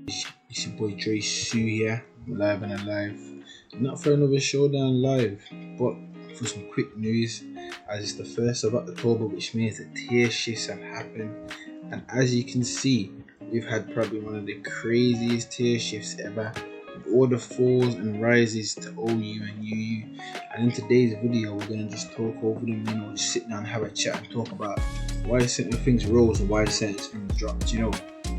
It's your boy Dre Sue here, live and alive. Not for another showdown live, but for some quick news, as it's the 1st of October, which means the tier shifts have happened. And as you can see, we've had probably one of the craziest tier shifts ever, with all the falls and rises to OU and UU. And in today's video, we're going to just talk over them, just sit down and have a chat and talk about why certain things rose and why certain things dropped,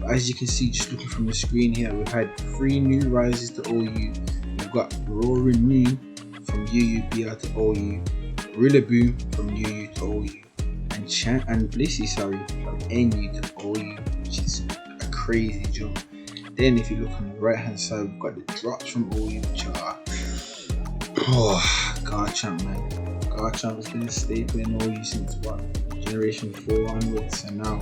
But as you can see, just looking from the screen here, we've had 3 new rises to OU. We've got Roaring Moon from UUBR to OU, Rillaboom from UU to OU, and Blissey, from NU to OU, which is a crazy jump. Then if you look on the right hand side, we've got the drops from OU, which are GARCHOMP, man. GARCHOMP has been a staple in OU since what, generation 4 onwards, and now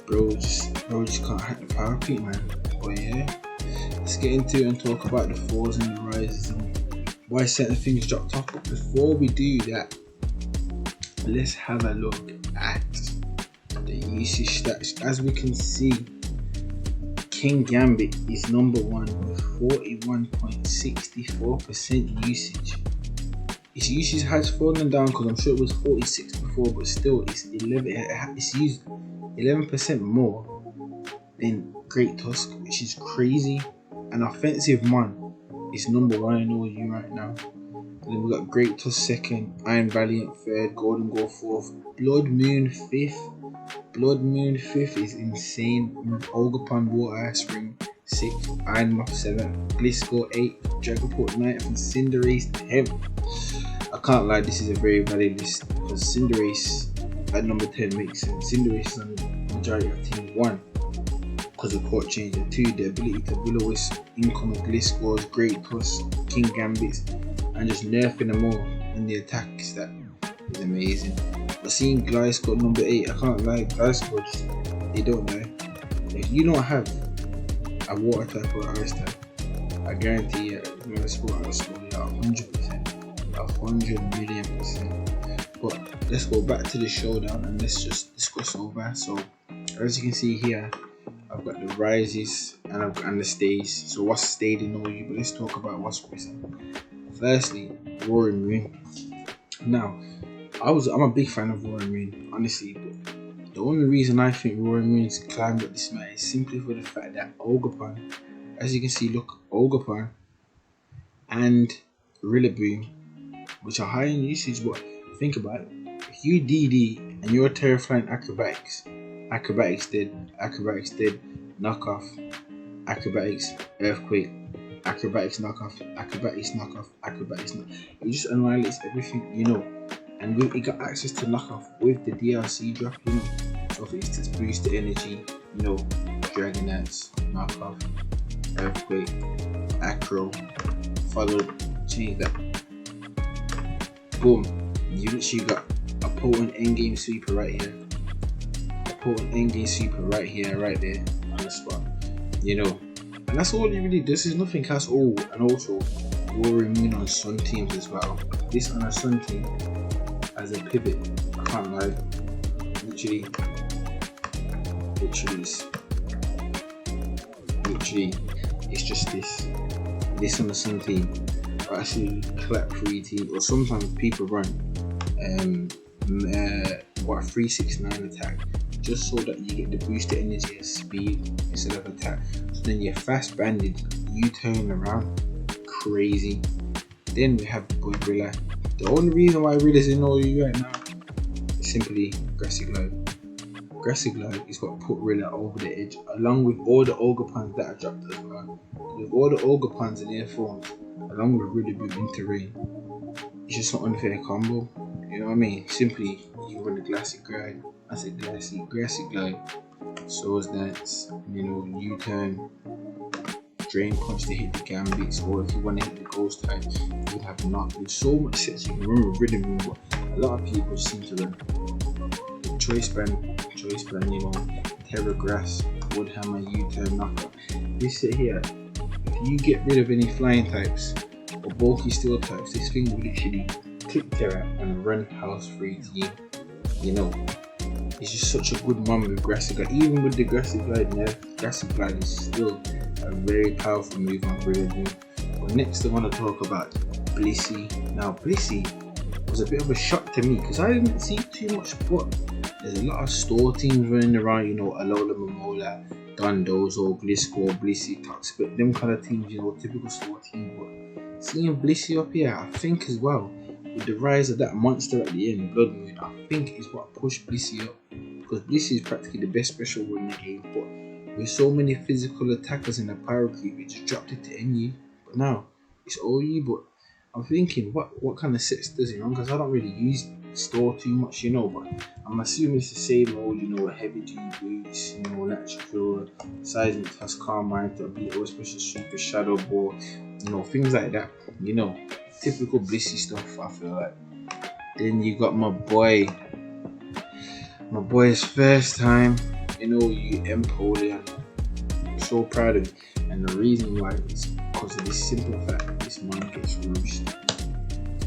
bro just can't hack the power peak, man. But yeah, let's get into it and talk about the falls and the rises and why certain things dropped off. But before we do that, let's have a look at the usage stats. As we can see, King Gambit is number 1 with 41.64% usage. Its usage has fallen down because I'm sure it was 46 before, but still it's used 11% more than Great Tusk, which is crazy. An Offensive Mon is number 1 in OU right now. And then we got Great Tusk 2nd, Iron Valiant 3rd, Golden Goal 4th, Blood Moon 5th. Blood Moon 5th is insane. Ogerpon Water Ice Ring 6th, Iron Moth 7th, Gliscor 8th, Dragapult 9th, and Cinderace 10th. I can't lie, this is a very valid list because Cinderace at number 10 makes sense. Cinderace is on the majority of Team 1 because the court changed it. 2, the ability to Will-O-Wisp, income of Gliscors, Great Tusk, King Gambits, and just nerfing them all in the attacks. That is amazing. But seeing Gliscor number 8, I can't lie, Gliscor they don't die. If you don't have a water type or a ice type, I guarantee you, I'm gonna score 100%. 100 million %. But let's go back to the showdown and let's just discuss over. So as you can see here, I've got the rises and the stays. So what's stayed in OU, but let's talk about what's risen. Firstly, Roaring Moon. Now, I'm a big fan of Roaring Moon, honestly, but the only reason I think Roaring Moon's climbed up this map is simply for the fact that Ogerpon, as you can see, look, Ogerpon and Rillaboom, which are high in usage, but think about it. If you DD and you're Terraflying Acrobatics dead, knockoff, Acrobatics, Earthquake, Acrobatics knockoff, it just annihilates everything, and it got access to knockoff with the DLC drop, So for instance, boost the energy, Dragonets, knockoff, Earthquake, Acro, followed, change that. Boom, you literally got a potent endgame sweeper right here. Right there on the spot. And that's all it really does. There's nothing else. Oh, and also Roaring Moon on Sun teams as well. This on a Sun team as a pivot, I can't lie. Literally, it's just this on the Sun team. Actually clap 3 teams, or sometimes people run 369 attack just so that you get the boosted energy and speed instead of attack. So then you're fast banded, you turn around crazy. Then we have the boy Rilla. The only reason why Rilla's in OU right now is simply Grassy Glide. Grassy Glide is what put Rilla over the edge, along with all the Ogerpons that are dropped as well. With all the Ogerpons in their forms, along with Rillaboom in terrain, it's just an unfair combo. You know what I mean? Simply, you run the Grassy Glide, Grassy Glide, Swords Dance, U-turn, Drain Punch to hit the Gambits, or if you want to hit the Ghost type, you would have not. There's so much sets you can run with Rillaboom, but a lot of people seem to run Choice Band, Terra Grass, Woodhammer, U-turn, knockout. This set here, if you get rid of any flying types or bulky steel types, this thing will literally click Terra and run house free team. It's just such a good one with aggressive glide. Even with the aggressive glide, aggressive glide is still a very powerful move on Rillaboom. But next I want to talk about Blissey. Now Blissey was a bit of a shock to me because I didn't see too much, but there's a lot of store teams running around, you know, Alola, Momola, Dondozo, Gliscor, Blissey, Toxpit, them kind of teams, you know, typical store teams. But seeing Blissey up here, I think as well, with the rise of that monster at the end, Blood Moon, I think is what pushed Blissey up. Because Blissey is practically the best special in the game, but with so many physical attackers in the Pyro Creep, it just dropped it to NU. But now, it's OU, but I'm thinking, what kind of sets does it run? Because I don't really use store too much, you know, but I'm assuming it's the same old, you know, heavy duty boots, you know, natural seismic tusk, Carmine, to be always special super shadow ball, you know, things like that, you know, typical Blissey stuff, I feel like. Then you got my boy's first time, you know, Empoleon. I'm so proud of him, and the reason why is because of this simple fact: this man gets roosted.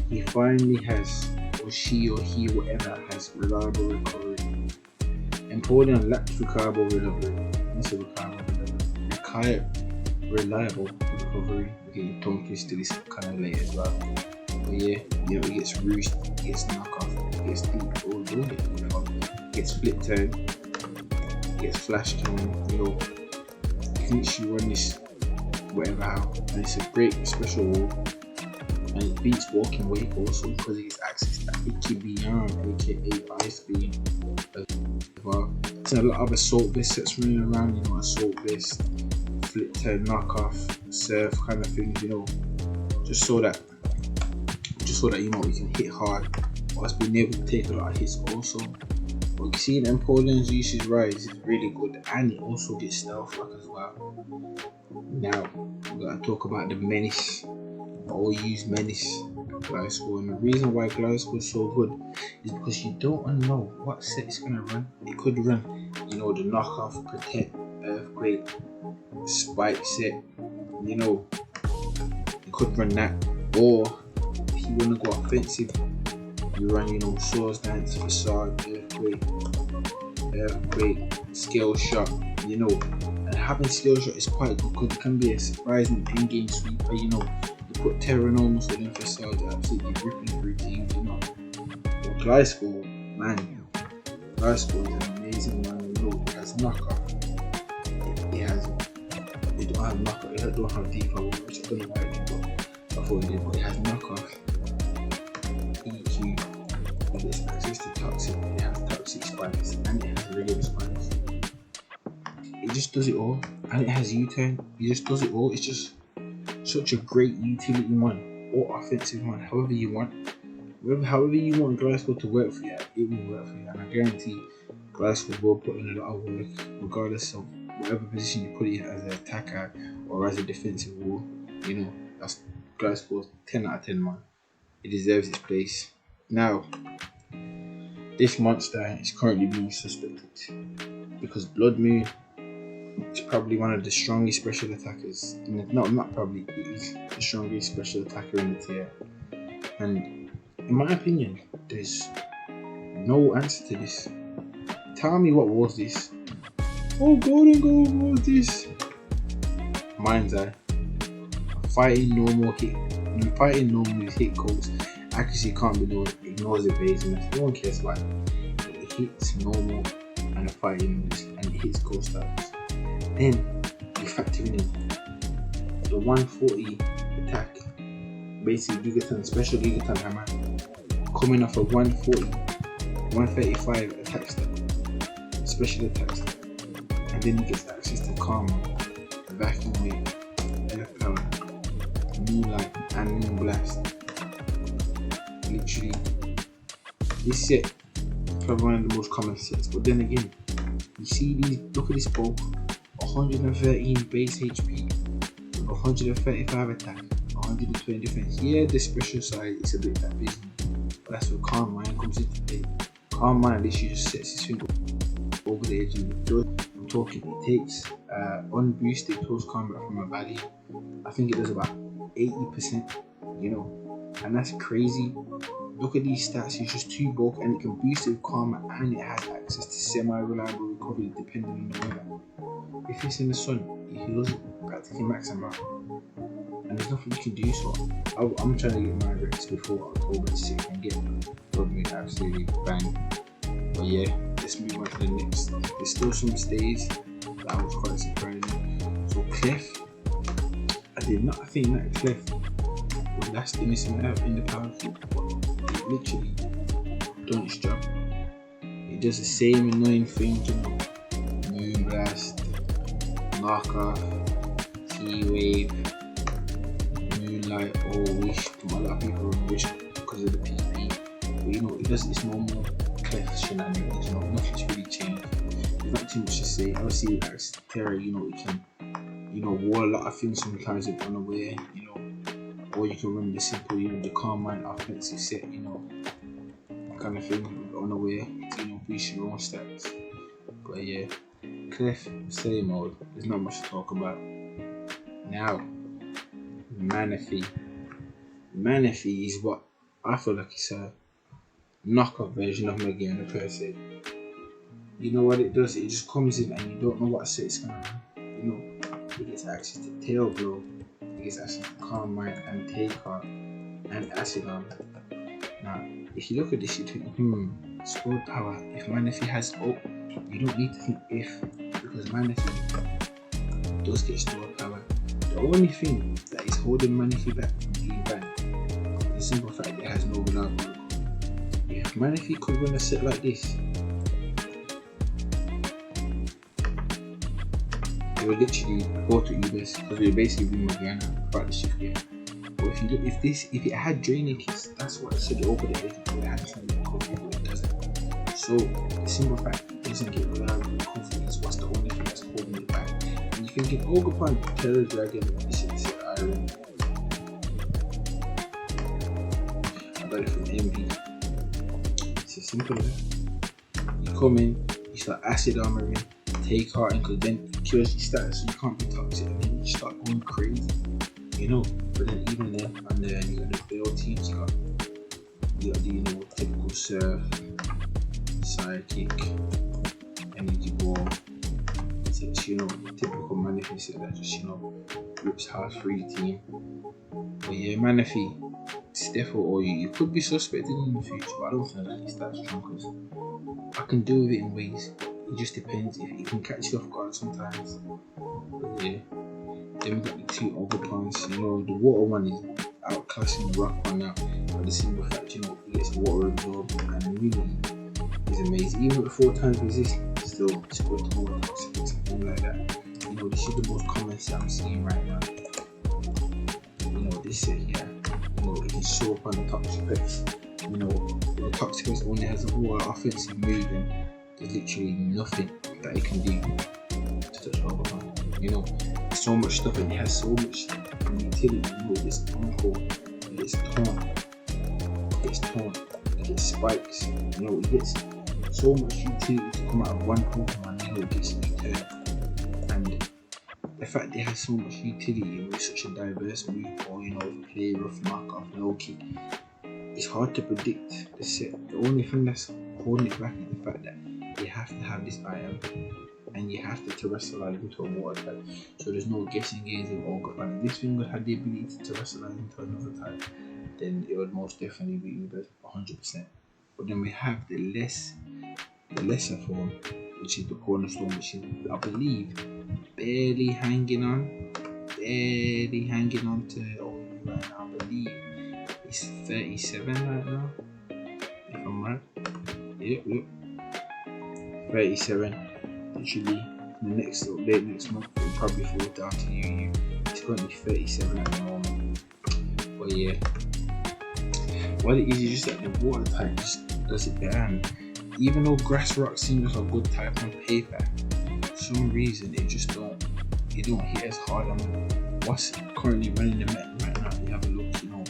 He finally has, or she or he, whatever, has reliable recovery. Empoleon lacks reliable recovery. We get tongue twisted this kind of late as well. But yeah, you know, he gets roosted, he gets knocked off, he gets deep, all it gets flip turn, he gets flash turn, you know. You can literally run this whatever how, and it's a great special wall. And it beats Walking Wake also because it gets access to Ikibiyan, aka Ice Beam as well. There's a lot of Assault Vest sets running around, you know, Assault Vest, flip turn, knockoff, surf kind of things, you know, just so that you know you can hit hard whilst being able to take a lot of hits also. But you see Empoleon's usage rise is really good, and it also gets stealth rock as well. Now we gotta talk about the menace. OU's menace, Gliscor, and the reason why Gliscor is so good is because you don't know what set it's gonna run. It could run, you know, the knockoff, protect, earthquake, spike set, you know, it could run that. Or if you wanna go offensive, you run, you know, Swords Dance, Facade, earthquake, Scale Shot, you know. And having Scale Shot is quite good because it can be a surprising pin game sweeper, you know. Put Terranormals with them Facades, absolutely ripping through teams, you know. But Gliscor, man, Gliscor is an amazing man, you know. It has knockoff, it don't have knockoff, it don't have deep power, which I don't know why it did, but I thought it did. But it has knockoff, EQ, it gets access to Toxic, it has Toxic Spikes, and it has regular Spikes. It just does it all, and it has U-turn, it just does it all. It's just such a great utility one or offensive one, however you want. However you want Gliscor to work for you, it will work for you. And I guarantee Gliscor will put in a lot of work, regardless of whatever position you put it as an attacker or as a defensive wall. You know, that's Gliscor's 10 out of 10 man. It deserves its place. Now, this monster is currently being suspected because Blood Moon is probably one of the strongest special attackers. Not probably, it is the strongest special attacker in the tier. And in my opinion, there's no answer to this. Tell me what was this? Oh, Golden Gold, what was this? Mind's Eye. Fighting normal hit codes. Accuracy can't be known, ignores evasiveness. No one cares about it. It hits normal and a fighting moves, and it hits ghost styles. Then you factor in the 140 attack, basically Gigaton, special Gigaton hammer, coming off a 140, 135 attack stat, special attack stat, and then he gets access to Karma, Vacuum Wave, Earth Power, Moonlight, and Moon Blast. Literally, this set is probably one of the most common sets, but then again, you see these, look at this bow. 113 base HP, 135 attack, 120 defense. Yeah, the special side is a bit that busy, but that's where Calm Mind comes into play. Calm Mind literally just sets his finger over the edge and does. I'm talking, it takes unboosted close combat from a valley. I think it does about 80%, you know, and that's crazy. Look at these stats, he's just too bulky and it can boost with karma and it has access to semi-reliable recovery depending on the weather. If it's in the sun, it heals practically max amount. And there's nothing you can do, so I'm trying to get my reps before October 6th and get Rodman absolutely bang. But yeah, let's move on to the next. There's still some stays that was quite surprising. So Clef, I did not think that Clef would last in this amount in the power cube, but it literally done its job. It does the same annoying thing, you know, Moonblast, Knockoff, T-Wave, Moonlight, or Wish. A lot of people wish because of the PP, but you know, it does its normal Clef shenanigans, you know, nothing's really changed. There's not too much to say. Obviously, as Terra, you know, it can, you know, wall a lot of things sometimes if unaware, you know, or you can run the simple, you know, the Carmine offensive set, you know, kind of thing, unaware, to, you know, boost your own stats. But yeah, Clef, same mode, there's not much to talk about. Now, Manaphy. Manaphy is what I feel like it's a knockoff version of Megaena per se. You know what it does? It just comes in and you don't know what set it's gonna run. You know, it gets access to Tail Blow, it gets access to Carmine and Take-Heart and Acid Armor. Now, if you look at this, you think, stored power. If Manaphy has up, you don't need to think if, because Manaphy does get stored power. The only thing that is holding Manaphy back from being banned is the simple fact that it has no reliable recovery. If Manaphy could win a set like this, it would literally go to EBS because we basically win Morgana throughout the shift game. But if you look, if it had draining kits, that's what I said over the edge, it had some recovery, but it doesn't. So the simple fact it doesn't get reliable recovery is what's the only thing that's holding it back. And you can get Ogrepan, Terror Dragon, this is Iron. I got it from MV. It's as simple as that. You come in, you start acid armoring, take heart, and because then it kills your stats, so you can't be toxic, and then you start going crazy, you know. But then even then, and then you got the build teams, you got the, you know, typical Surf, Psychic, Energy Ball. It's, you know, typical Manaphy set that just, you know, rips house free team. But yeah, Manaphy, it's definitely all you could be suspected in the future, but I don't think that he's that strong because I can do with it in ways. It just depends if it can catch you off guard sometimes. But yeah, then we got the two Ogreplants. You know, the water one is outclassing the rock one now, but the simple fact, you know, it gets water absorb and really is amazing. Even with 4 times resist, still it's good to water toxic or something like that. You know, this is the most common set I'm seeing right now. You know, this set here, you know, it can show up on the toxic pets. You know, the toxic pets only has a water offensive move and there's literally nothing that it can do to touch Ogrepan. You know, there's so much stuff and it has so much utility. You know, it's Uncle, it gets taunt, it gets spikes, you know, it gets so much utility to come out of one Pokemon, you know, it gets U-turn. And the fact that it has so much utility with such a diverse move, or you know, play rough, knockoff, low kick, it's hard to predict the set. The only thing that's holding it back is the fact that you have to have this item and you have to terrestrialize into a water type, so there's no guessing games of Ogrepan. If this thing would have the ability to terrestrialize into another type, then it would most definitely be Uber 100%. But then we have the lesser form, which is the cornerstone, which is, I believe, barely hanging on to Ogre right now. I believe it's 37 right now, if I'm right. Yep. 37. Literally, the next update next month will probably fall down to UU. It's currently 37 at the moment. But yeah, what it is just that the water type just does it better. And even though Grass Rock seems like a good type on paper, for some reason it don't hit as hard on what's currently running the meta right now. You have a look, you know,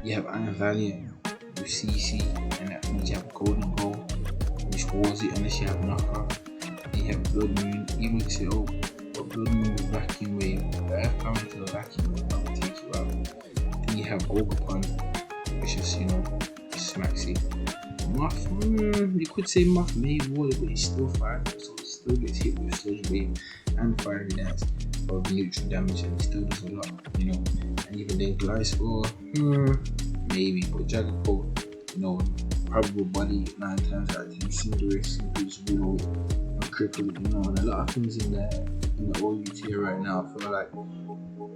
you have Iron Valiant with CC, and that means you have Golden Gold, which holds it unless you have knockoff. You have Blood Moon, even if you say, oh, but Blood Moon with Vacuum Wave, the Earth power into a Vacuum Wave that will take you out. Then you have Ogrepan, which is, you know, Maxi. Muff, you could say Muff made water, but he's still fire, so he still gets hit with Sludge Wave and Fiery Dance of neutral damage, and he still does a lot, you know. And even then, Gliscor, maybe, but Dragapult, you know, probable body 9 times out of 10, Cinderace, you know, and crippled, you know, and a lot of things in the OU tier right now. I feel like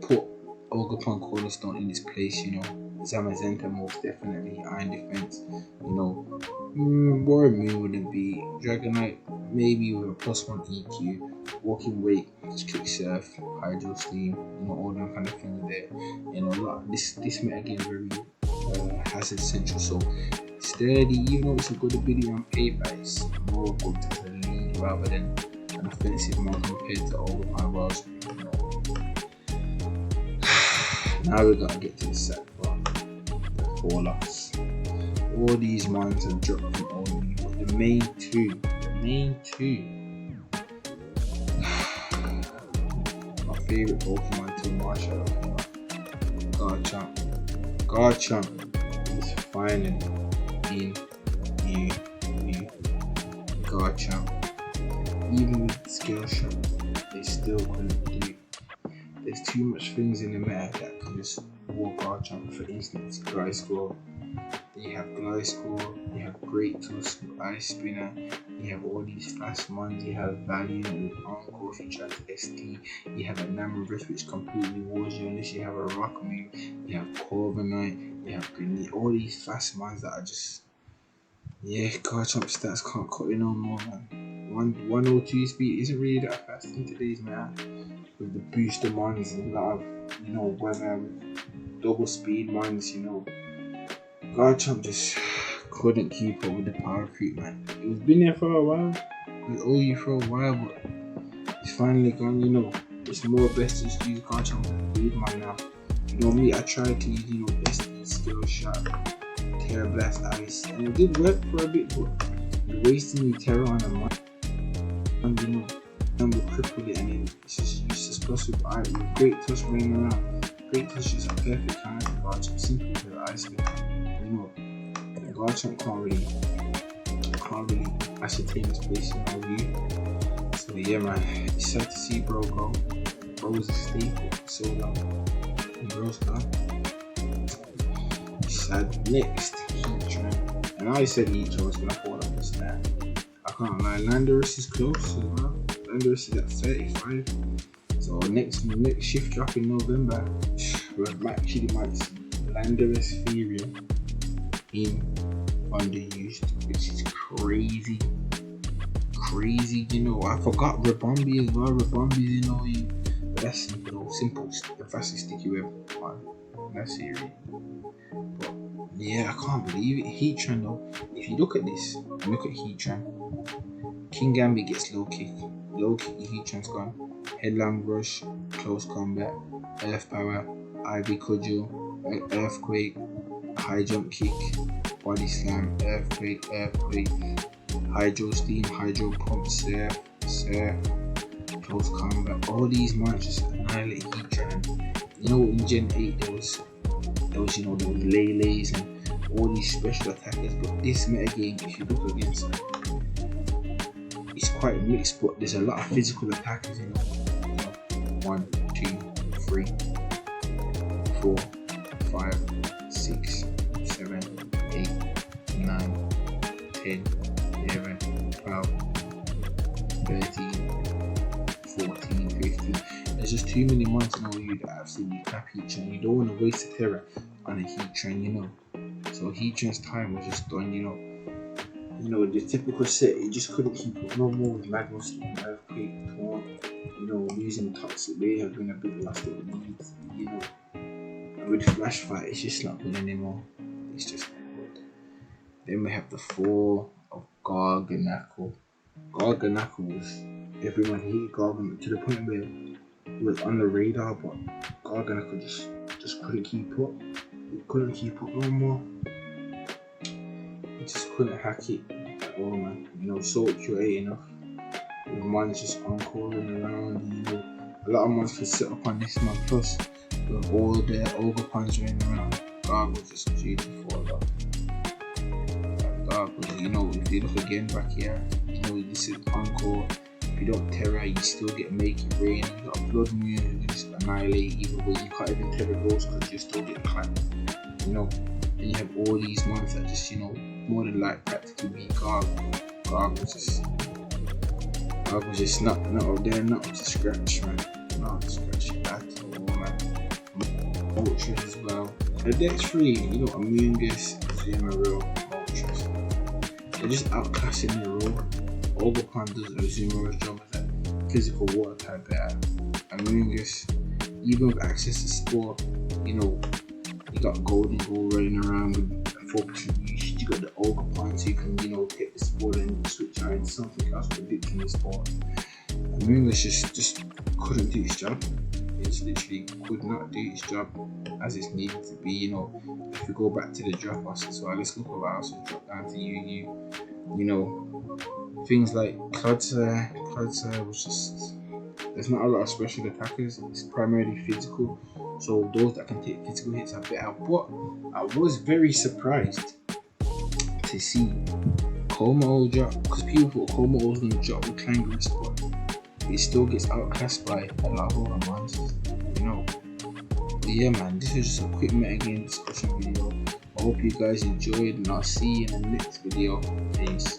put Ogerpon Cornerstone in its place, you know. Zamazenta most definitely, Iron Defense, you know. Warren wouldn't be. Dragonite maybe with a +1 EQ, Walking Weight, just Kick Surf, Hydro Steam, you know, all them kind of things there. You know, a lot. This meta game very hazard central, so sturdy, even though it's a good ability on paper, it's more good as a lead rather than an offensive one compared to all the my worlds. You know. Now we gotta get to the set. Fall-offs. All these mines have dropped from all of you, but the main two, my favourite Pokemon to martial Garchomp is finally in you. Garchomp. Even with skill shot, they still couldn't do it. There's too much things in the meta that can just walk Garchomp. For instance, Gliscor. You have Gliscor, you have Great Tusk, Ice Spinner, you have all these fast mons, you have Valiant with Encore if you try to ST, you have a Namorous which completely wars you unless you have a Rock move, you have Corviknight, you have Grenade, all these fast mons that are just, yeah, Garchomp stats can't cut it no more, man. 102 speed isn't really that fast in today's meta, with the booster mons and a lot of, you know, weather with double speed mons, you know. Garchomp just couldn't keep up with the power creep, man. It was been there for a while, it was OU for a while, but it's finally gone, you know. It's more best to just use Garchomp lead man now. You know me, I tried to use, you know, ST, Skill Shot, Terra Blast, Ice, and it did work for a bit, but you're wasting the Terra on a month, and you know, and we'll cripple it, and then it's just useless. Plus with Great Tusk running around, Great Tusk is a perfect time for Garchomp, simply with the Ice Spin. You know, Garchomp can't really ascertain his place in our view. So yeah, man, it's sad to see bro go. Bro was a staple for so long, and bro's gone. It's sad. Next, Heatran. And I said Heatran was gonna fall off this man. I can't lie, Landorus is close as well. Landorus is at 35. So next shift drop in November, we actually might see Landorus Furion in underused, which is crazy, you know. I forgot Rabombi as well. Rabombi's in OU, but that's simple, the fastest sticky web on that series. But yeah, I can't believe it. Heatran though, if you look at this, look at Heatran. King Gambit gets low kick, Heatran's gone. Headlong Rush, close combat, Earth Power, Ivy Cudgel, Earthquake, High Jump Kick, Body Slam, Earthquake, Hydro Steam, Hydro Pump, Surf, Close Combat. All these mons just annihilate Heatran. You know, in Gen 8 there was you know, there was Lele's and all these special attackers, but this meta game, if you look against it, it's quite mixed, but there's a lot of physical attackers, you know. 1, 2, 3, 4, 5, 6, 7, 8, 9, 10, 11, 12, 13, 14, 15. There's just too many mons in OU that absolutely cap Heatran. You don't want to waste a Terra on a Heatran, you know. So Heatran's time was just done, you know. You know, the typical set, it just couldn't keep up no more with Magma Steam, Earthquake, Taunt, you know, using Toxic Ray has been a big loss that we need, you know. And with Flash Fight, it's just not good anymore. It's just not good. Then we have the 4 of Garganacl. Garganacl was, everyone hated Garganacl to the point where it was on the radar, but Garganacl just couldn't keep up. It couldn't keep up no more. Just couldn't hack it at all, man. You know, Salt Cure ain't enough. With mons just encoring around, you know. A lot of mons could sit up on this man, plus with all their Ogerpons running around. God was just due to fall off. But, you know, if you look again back here, you know, this is Encore. If you don't Terra, you still get Make It Rain. You got Blood Moon, you just annihilate either way. You can't even Terra Ghost because you still get clapped. You know, and you have all these ones that just, you know, more than like practically beat Garg. Garg was just not up there, not up to scratch, man. Not up to scratch at all, man. Ultras as well. The deck's free, you know, Amoonguss, Azumarill, Ultras. They're just outclassing their role. Ogerpon does Azumarill's job as a physical water type better. Amoonguss, even with access to Spore, you know, you got Golden Gold running around with 4% usage. You got the Ogerpon, so you can, you know, take the Spore and switch out into something else predicting the Spore. Amoonguss just couldn't do its job. It just literally could not do its job as it's needed to be. You know, if we go back to the drop offs as well, let's look at what else has dropped down to UU. You know, things like Clodser was just, there's not a lot of special attackers, it's primarily physical, so those that can take physical hits are better. But I was very surprised to see Como drop, because people thought Como was going to drop with Clangerous, but it still gets outclassed by a lot of other monsters, you know. But yeah, man, this was just a quick metagame discussion video. I hope you guys enjoyed, and I'll see you in the next video. Peace.